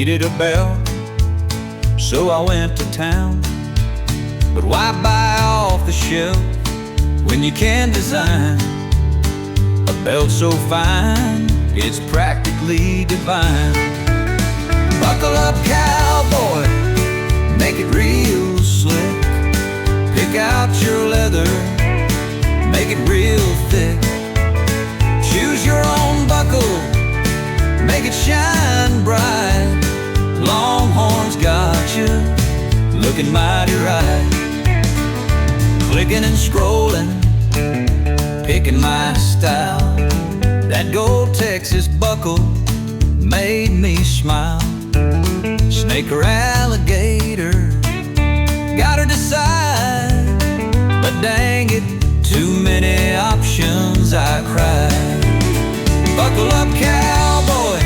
Needed a belt, so I went to town. But why buy off the shelf when you can design a belt so fine, it's practically divine? Buckle up, cowboy, make it real slick. Pick out your leather, make it real thick. Choose your own buckle, make it shine bright. Longhorn's got you looking mighty right. Clicking and scrolling, picking my style. That gold Texas buckle made me smile. Snake or alligator, gotta decide. But dang it, too many options, I cried. Buckle up, cowboy,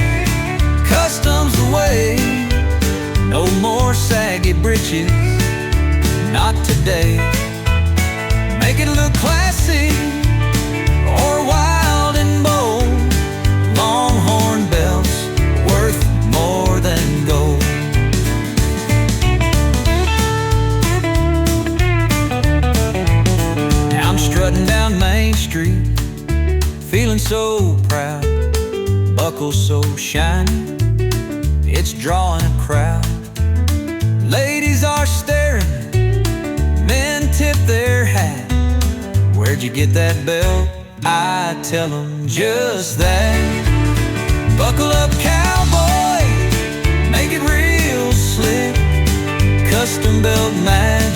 custom's the way. No more saggy britches, not today. Make it look classy or wild and bold. Longhorn belts worth more than gold. Now I'm strutting down Main Street, feeling so proud. Buckle so shiny, it's drawing a crowd. Ladies are staring, men tip their hat. Where'd you get that belt? I tell them just that. Buckle up, cowboy, make it real slick. Custom belt match